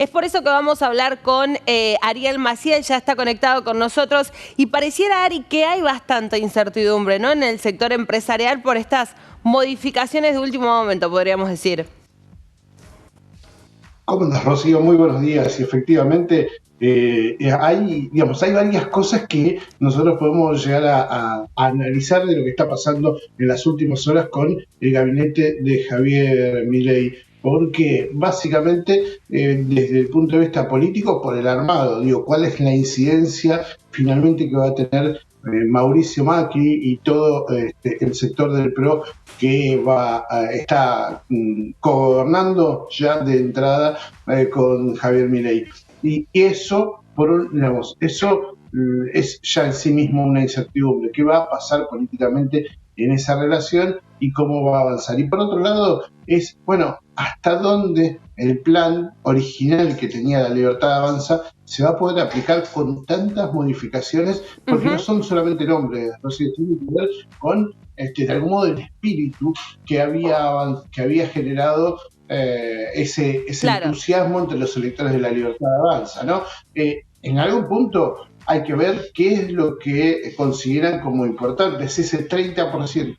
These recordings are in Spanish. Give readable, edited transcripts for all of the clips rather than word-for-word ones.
Es por eso que vamos a hablar con Ariel Maciel, ya está conectado con nosotros, y pareciera, Ari, que hay bastante incertidumbre, ¿no?, en el sector empresarial por estas modificaciones de último momento, podríamos decir. ¿Cómo andas, Rocío? Muy buenos días. Y efectivamente, hay varias cosas que nosotros podemos llegar a analizar de lo que está pasando en las últimas horas con el gabinete de Javier Milei. Porque básicamente, desde el punto de vista político, por el armado, ¿cuál es la incidencia finalmente que va a tener Mauricio Macri y todo el sector del PRO que está gobernando ya de entrada con Javier Milei? Y eso, eso es ya en sí mismo una incertidumbre. ¿Qué va a pasar políticamente en esa relación y cómo va a avanzar? Y por otro lado, hasta dónde el plan original que tenía La Libertad Avanza se va a poder aplicar con tantas modificaciones, porque no son solamente nombres, no sé, tiene que ver con, de algún modo, el espíritu que había generado ese Claro. entusiasmo entre los electores de La Libertad Avanza, ¿no? En algún punto hay que ver qué es lo que consideran como importante, es ese 30%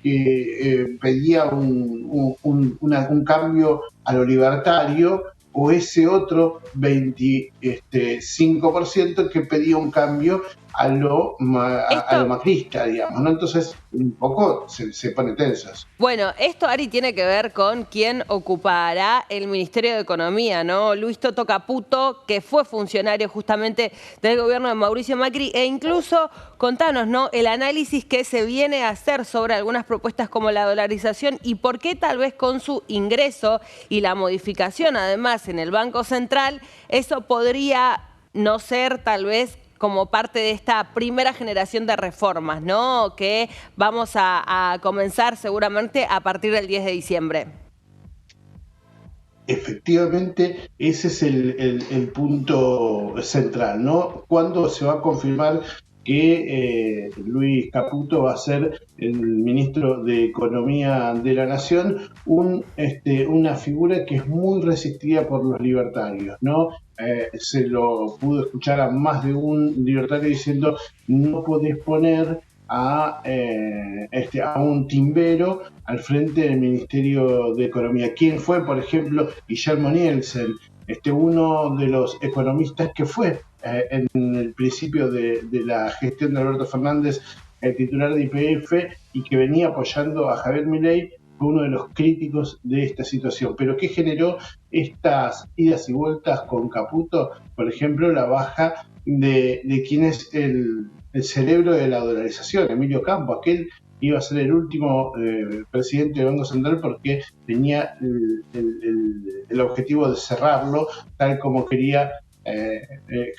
que pedía un cambio a lo libertario, o ese otro 25% que pedía un cambio a lo macrista, digamos, ¿no? Entonces, un poco se pone tensas. Bueno, esto, Ari, tiene que ver con quién ocupará el Ministerio de Economía, ¿no? Luis Toto Caputo, que fue funcionario justamente del gobierno de Mauricio Macri, e incluso, contanos, ¿no?, el análisis que se viene a hacer sobre algunas propuestas como la dolarización y por qué tal vez con su ingreso y la modificación, además, en el Banco Central, eso podría no ser tal vez como parte de esta primera generación de reformas, ¿no?, que vamos a comenzar seguramente a partir del 10 de diciembre. Efectivamente, ese es el punto central, ¿no? ¿Cuándo se va a confirmar que Luis Caputo va a ser el ministro de Economía de la Nación? Una figura que es muy resistida por los libertarios, ¿no? Se lo pudo escuchar a más de un libertario diciendo: no podés poner a un timbero al frente del Ministerio de Economía. ¿Quién fue, por ejemplo, Guillermo Nielsen, uno de los economistas que fue en el principio de la gestión de Alberto Fernández el titular de YPF y que venía apoyando a Javier Milei? Fue uno de los críticos de esta situación. ¿Pero qué generó estas idas y vueltas con Caputo? Por ejemplo, la baja de quien es el cerebro de la dolarización, Emilio Campo. Aquel iba a ser el último presidente del Banco Central porque tenía el objetivo de cerrarlo tal como quería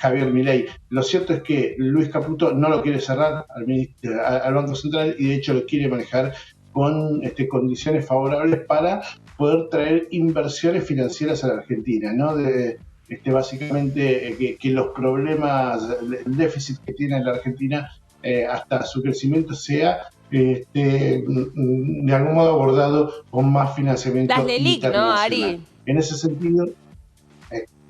Javier Milei. Lo cierto es que Luis Caputo no lo quiere cerrar al Banco Central, y de hecho lo quiere manejar con condiciones favorables para poder traer inversiones financieras a la Argentina, ¿no? Básicamente que los problemas, el déficit que tiene la Argentina hasta su crecimiento sea de algún modo abordado con más financiamiento Las LELIQ, ¿no, internacional. Ari? En ese sentido,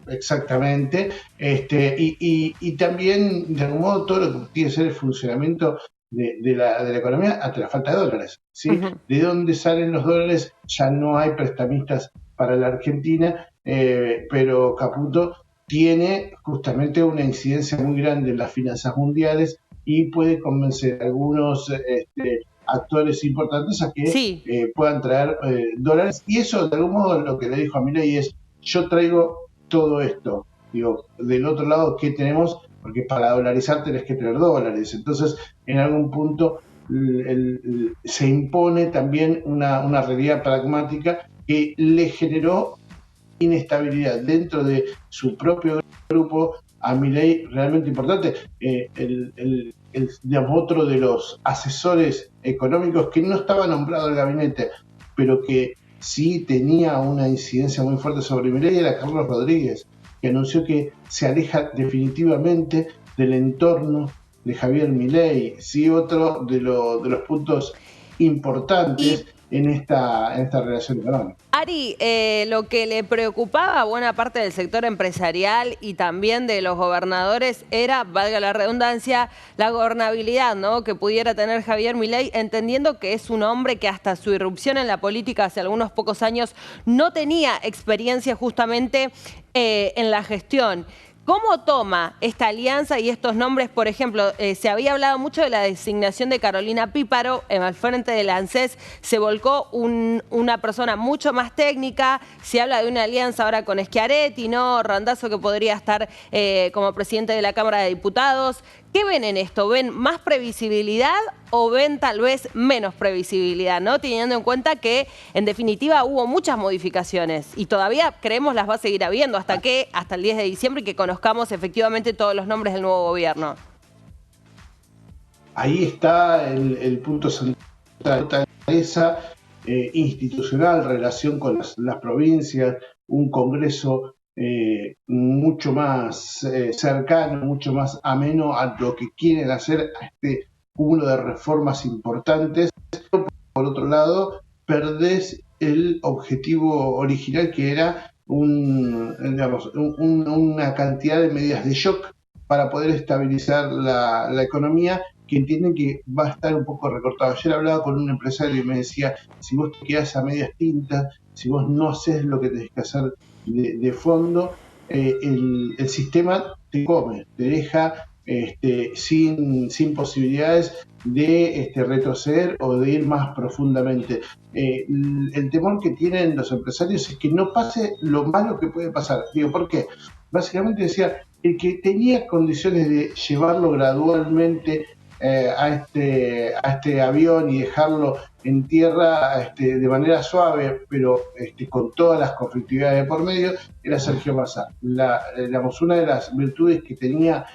exactamente, y también de algún modo todo lo que tiene que ser el funcionamiento de la economía ante la falta de dólares, ¿sí? ¿De dónde salen los dólares? Ya no hay prestamistas para la Argentina, pero Caputo tiene justamente una incidencia muy grande en las finanzas mundiales y puede convencer a algunos actores importantes a que puedan traer dólares. Y eso, de algún modo, lo que le dijo a Milei es: yo traigo todo esto. Digo, del otro lado, ¿qué tenemos? Porque para dolarizar tenés que tener dólares. Entonces, en algún punto se impone también una realidad pragmática que le generó inestabilidad dentro de su propio grupo a Milei realmente importante. Otro de los asesores económicos que no estaba nombrado al gabinete, pero que sí tenía una incidencia muy fuerte sobre Milei, era Carlos Rodríguez, que anunció que se aleja definitivamente del entorno de Javier Milei. Sí, otro de los puntos importantes en esta relación económica. Ari, lo que le preocupaba a buena parte del sector empresarial y también de los gobernadores era, valga la redundancia, la gobernabilidad, ¿no?, que pudiera tener Javier Milei, entendiendo que es un hombre que hasta su irrupción en la política hace algunos pocos años no tenía experiencia justamente en la gestión. ¿Cómo toma esta alianza y estos nombres? Por ejemplo, se había hablado mucho de la designación de Carolina Píparo, al frente del ANSES se volcó una persona mucho más técnica, se habla de una alianza ahora con Schiaretti, ¿no? Randazzo, que podría estar como presidente de la Cámara de Diputados. ¿Qué ven en esto? ¿Ven más previsibilidad o ven tal vez menos previsibilidad, ¿no? Teniendo en cuenta que, en definitiva, hubo muchas modificaciones y todavía creemos las va a seguir habiendo hasta el 10 de diciembre y que conozcamos efectivamente todos los nombres del nuevo gobierno. Ahí está el punto central, esa institucional relación con las provincias, un Congreso mucho más cercano, mucho más ameno a lo que quieren hacer, a este cúmulo de reformas importantes. Por otro lado, perdés el objetivo original, que era una cantidad de medidas de shock para poder estabilizar la economía, que entienden que va a estar un poco recortado. Ayer hablaba con un empresario y me decía, si vos te quedás a medias tintas, si vos no haces lo que tenés que hacer de fondo, el sistema te come, te deja sin posibilidades de retroceder o de ir más profundamente. El temor que tienen los empresarios es que no pase lo malo que puede pasar. Digo, ¿por qué? Básicamente decía, el que tenía condiciones de llevarlo gradualmente a este avión y dejarlo en tierra de manera suave, pero con todas las conflictividades de por medio, era Sergio Massa. Una de las virtudes que tenía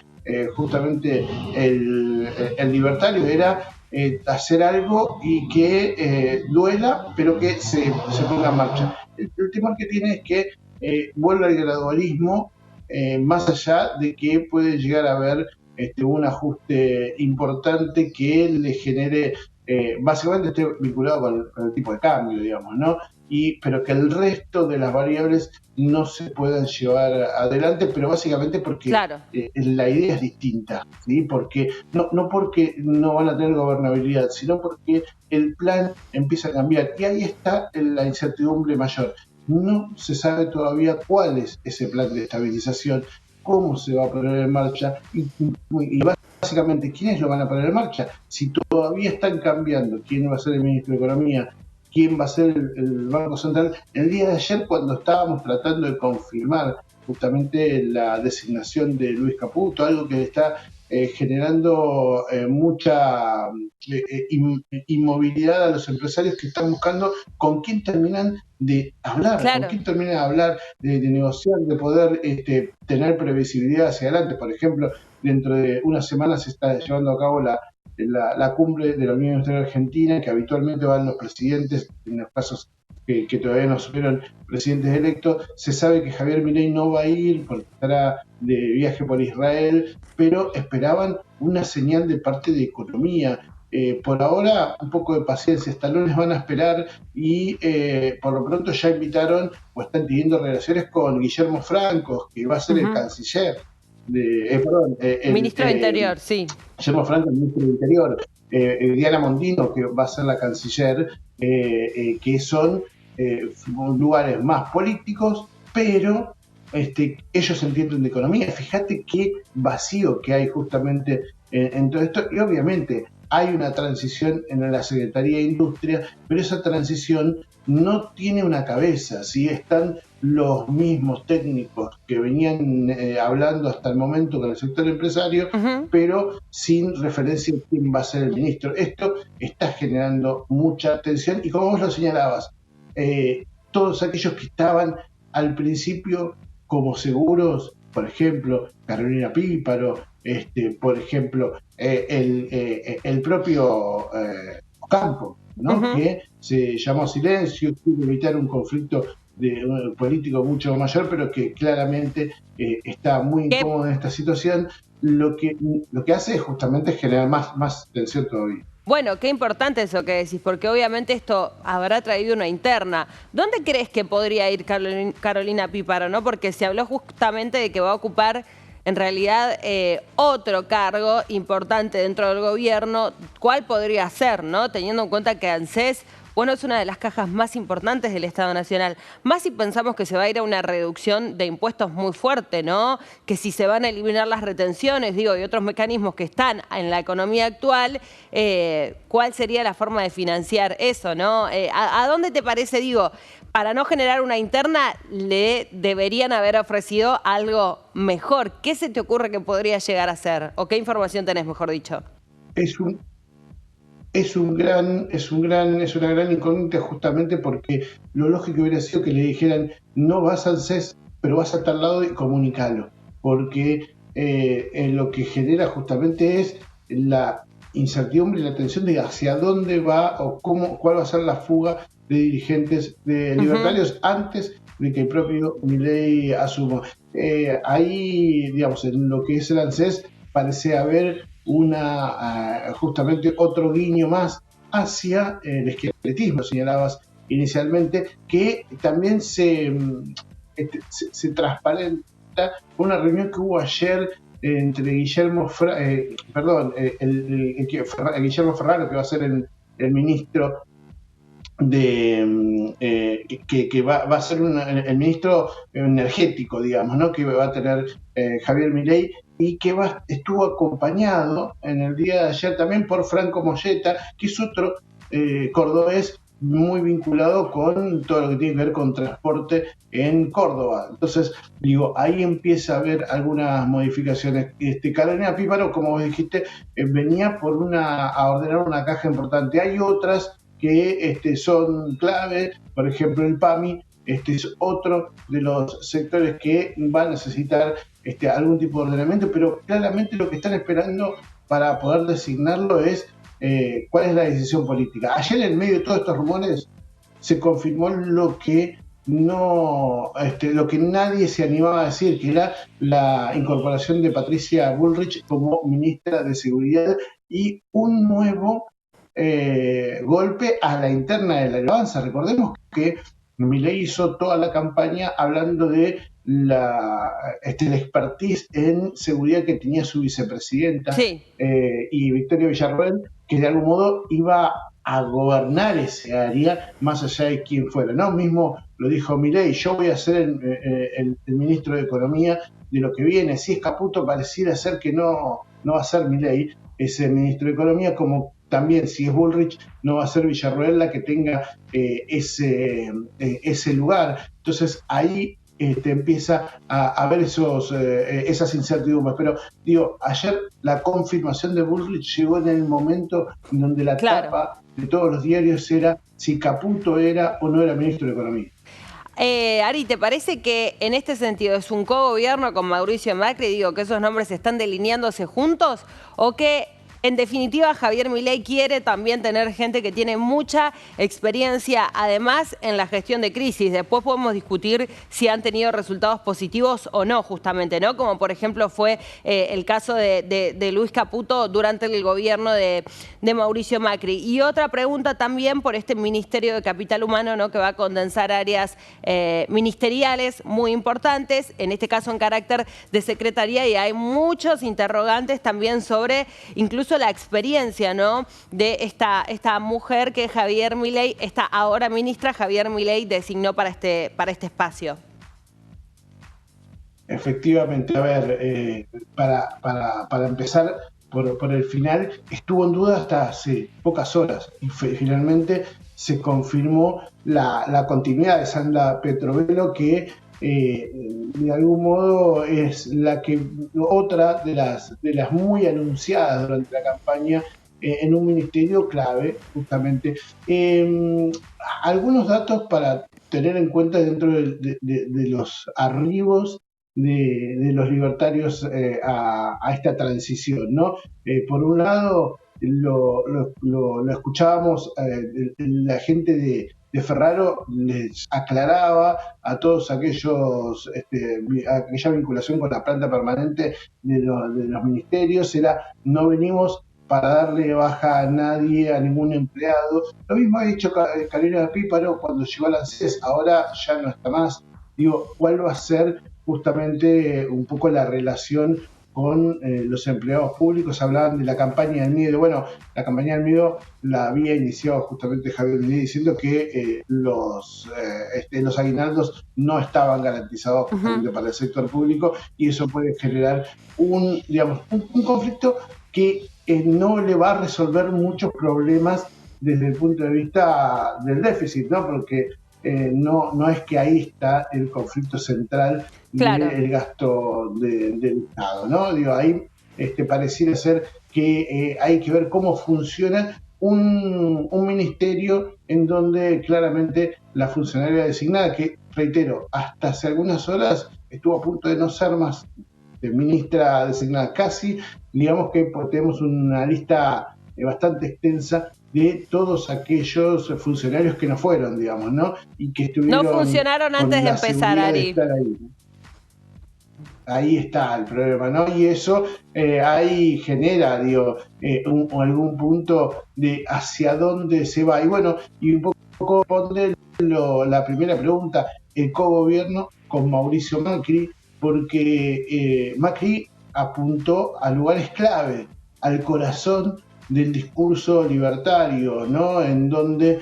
justamente el libertario era hacer algo y que duela, pero que se ponga en marcha. El temor que tiene es que vuelva al gradualismo, más allá de que puede llegar a haber un ajuste importante que le genere, básicamente esté vinculado con el tipo de cambio, digamos, ¿no? Pero que el resto de las variables no se puedan llevar adelante, pero básicamente porque claro, la idea es distinta, ¿sí? Porque no porque no van a tener gobernabilidad, sino porque el plan empieza a cambiar. Y ahí está la incertidumbre mayor. No se sabe todavía cuál es ese plan de estabilización, cómo se va a poner en marcha y básicamente quiénes lo van a poner en marcha. Si todavía están cambiando quién va a ser el ministro de Economía, quién va a ser el Banco Central. El día de ayer, cuando estábamos tratando de confirmar justamente la designación de Luis Caputo, algo que está generando mucha inmovilidad a los empresarios que están buscando con quién terminan de hablar, claro. con quién terminan de hablar, de negociar, de poder tener previsibilidad hacia adelante. Por ejemplo, dentro de unas semanas se está llevando a cabo la cumbre de la Unión Industrial Argentina, que habitualmente van los presidentes, en los casos que todavía no supieron presidentes electos. Se sabe que Javier Milei no va a ir porque estará de viaje por Israel, pero esperaban una señal de parte de economía. Por ahora, un poco de paciencia, hasta lunes van a esperar y por lo pronto ya invitaron o están pidiendo relaciones con Guillermo Franco, que va a ser el canciller. Ministro de Interior, sí. Guillermo Franco, el ministro del Interior, Diana Mondino, que va a ser la canciller, que son lugares más políticos, pero ellos entienden de economía. Fíjate qué vacío que hay justamente en todo esto, y obviamente hay una transición en la Secretaría de Industria, pero esa transición no tiene una cabeza, ¿sí? Están los mismos técnicos que venían hablando hasta el momento con el sector empresario, pero sin referencia a quién va a ser el ministro. Esto está generando mucha tensión y, como vos lo señalabas, todos aquellos que estaban al principio como seguros, por ejemplo, Carolina Píparo, por ejemplo, el propio Ocampo, ¿no? Que se llamó silencio, quiere evitar un conflicto político mucho mayor, pero que claramente está muy incómodo en esta situación. Lo que hace es justamente generar más tensión todavía. Bueno, qué importante eso que decís, porque obviamente esto habrá traído una interna. ¿Dónde crees que podría ir Carolina Píparo, no? Porque se habló justamente de que va a ocupar en realidad otro cargo importante dentro del gobierno. ¿Cuál podría ser, no? Teniendo en cuenta que ANSES, bueno, es una de las cajas más importantes del Estado Nacional. Más si pensamos que se va a ir a una reducción de impuestos muy fuerte, ¿no? Que si se van a eliminar las retenciones, digo, y otros mecanismos que están en la economía actual, ¿cuál sería la forma de financiar eso, no? ¿A dónde te parece, digo, para no generar una interna, le deberían haber ofrecido algo mejor? ¿Qué se te ocurre que podría llegar a ser? ¿O qué información tenés, mejor dicho? Es un, es una gran incógnita justamente porque lo lógico hubiera sido que le dijeran no vas al CES, pero vas a tal lado y comunicalo, porque lo que genera justamente es la incertidumbre y la tensión de hacia dónde va o cuál va a ser la fuga de dirigentes de libertarios antes de que el propio Milei asuma. Ahí, digamos, en lo que es el ANSES parece haber justamente otro guiño más hacia el esqueletismo, señalabas inicialmente, que también se transparenta una reunión que hubo ayer entre Guillermo Guillermo Ferraro, que va a ser el ministro que va a ser el ministro energético, digamos, ¿no? Que va a tener Javier Milei y que estuvo acompañado en el día de ayer también por Franco Moyeta, que es otro cordobés muy vinculado con todo lo que tiene que ver con transporte en Córdoba. Entonces, digo, ahí empieza a haber algunas modificaciones. Carolina Píparo, como vos dijiste, venía a ordenar una caja importante. Hay otras que son clave, por ejemplo el PAMI, es otro de los sectores que va a necesitar algún tipo de ordenamiento, pero claramente lo que están esperando para poder designarlo es cuál es la decisión política. Ayer, en medio de todos estos rumores, se confirmó lo que lo que nadie se animaba a decir, que era la incorporación de Patricia Bullrich como ministra de Seguridad y un nuevo golpe a la interna de la alabanza. Recordemos que Milei hizo toda la campaña hablando de la expertise en seguridad que tenía su vicepresidenta, Sí. y Victoria Villarroel, que de algún modo iba a gobernar ese área más allá de quién fuera, ¿no? Mismo lo dijo Milei, yo voy a ser el ministro de Economía de lo que viene. Si es Caputo, pareciera ser que no va a ser Milei ese ministro de Economía, como también si es Bullrich, no va a ser Villarroel la que tenga ese lugar. Entonces ahí empieza a haber esas incertidumbres. Pero digo, ayer la confirmación de Bullrich llegó en el momento en donde la tapa de todos los diarios era si Caputo era o no era ministro de Economía. Ari, ¿te parece que en este sentido es un cogobierno con Mauricio Macri, digo, que esos nombres están delineándose juntos, o que en definitiva Javier Milei quiere también tener gente que tiene mucha experiencia, además en la gestión de crisis? Después podemos discutir si han tenido resultados positivos o no, justamente, ¿no? Como por ejemplo fue el caso de Luis Caputo durante el gobierno de Mauricio Macri. Y otra pregunta también por este Ministerio de Capital Humano, ¿no? Que va a condensar áreas ministeriales muy importantes, en este caso en carácter de secretaría, y hay muchos interrogantes también sobre incluso la experiencia, ¿no? De esta mujer que Javier Milei, esta ahora ministra Javier Milei designó para este espacio. Efectivamente, a ver, para empezar por el final, estuvo en duda hasta hace pocas horas y finalmente se confirmó la continuidad de Sandra Petrovelo, que de algún modo es otra de las muy anunciadas durante la campaña en un ministerio clave, justamente. Algunos datos para tener en cuenta dentro de los arribos de los libertarios a esta transición, ¿no? Por un lado, lo escuchábamos, la gente de Ferraro les aclaraba a todos aquellos, aquella vinculación con la planta permanente de los ministerios, no venimos para darle de baja a nadie, a ningún empleado. Lo mismo ha dicho Carolina Píparo cuando llegó a la ANSES, ahora ya no está más. Digo, ¿cuál va a ser justamente un poco la relación con los empleados públicos? Hablaban de la campaña del miedo. Bueno, la campaña del miedo la había iniciado justamente Javier Milei diciendo que los aguinaldos no estaban garantizados justamente para el sector público, y eso puede generar un conflicto que no le va a resolver muchos problemas desde el punto de vista del déficit, ¿no? Porque no es que ahí está el conflicto central del gasto del Estado, ¿no? Digo, ahí pareciera ser que hay que ver cómo funciona un ministerio en donde claramente la funcionaria designada, que reitero, hasta hace algunas horas estuvo a punto de no ser más ministra designada, casi, digamos que tenemos una lista bastante extensa de todos aquellos funcionarios que no fueron, digamos, ¿no? Y que estuvieron. No funcionaron antes de empezar, Ari. Ahí está el problema, ¿no? Y eso ahí genera, digo, algún punto de hacia dónde se va. Y bueno, y un poco responde la primera pregunta, el cogobierno con Mauricio Macri, porque Macri apuntó a lugares clave, al corazón del discurso libertario, ¿no? En donde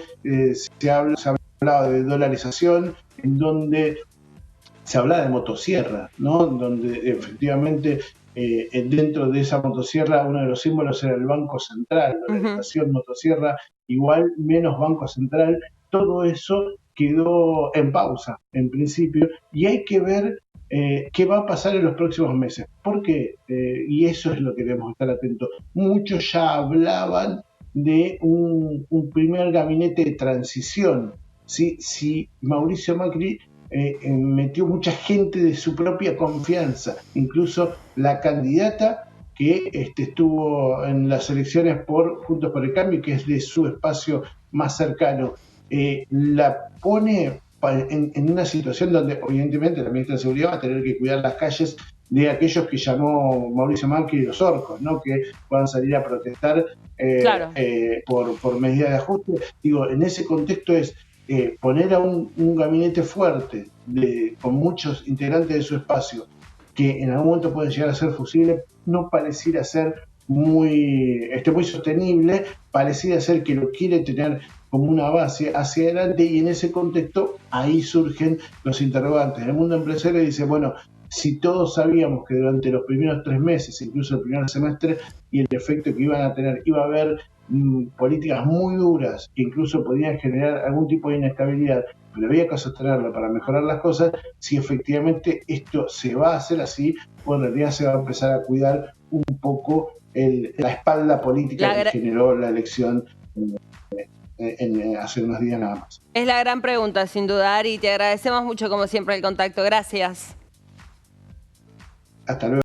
se hablaba de dolarización, en donde se hablaba de motosierra, ¿no? Donde efectivamente dentro de esa motosierra uno de los símbolos era el Banco Central, dolarización, motosierra, igual menos Banco Central. Todo eso quedó en pausa, en principio, y hay que ver qué va a pasar en los próximos meses. ¿Por qué? Y eso es lo que debemos estar atentos. Muchos ya hablaban de un primer gabinete de transición. Si Mauricio Macri metió mucha gente de su propia confianza, incluso la candidata que estuvo en las elecciones por Juntos por el Cambio, que es de su espacio más cercano, la pone en una situación donde evidentemente la ministra de Seguridad va a tener que cuidar las calles de aquellos que llamó Mauricio Macri los orcos, ¿no? Que puedan salir a protestar por medidas de ajuste. Digo, en ese contexto es poner a un gabinete fuerte con muchos integrantes de su espacio que en algún momento pueden llegar a ser fusibles, no pareciera ser muy sostenible, pareciera ser que lo quiere tener como una base hacia adelante, y en ese contexto ahí surgen los interrogantes. El mundo empresario dice, bueno, si todos sabíamos que durante los primeros 3 meses, incluso el primer semestre, y el efecto que iban a tener, iba a haber políticas muy duras que incluso podían generar algún tipo de inestabilidad, pero había que sostenerlo para mejorar las cosas. Si efectivamente esto se va a hacer así, o en realidad se va a empezar a cuidar un poco la espalda política que generó la elección hace unos días nada más. Es la gran pregunta, sin dudar, y te agradecemos mucho como siempre el contacto. Gracias. Hasta luego.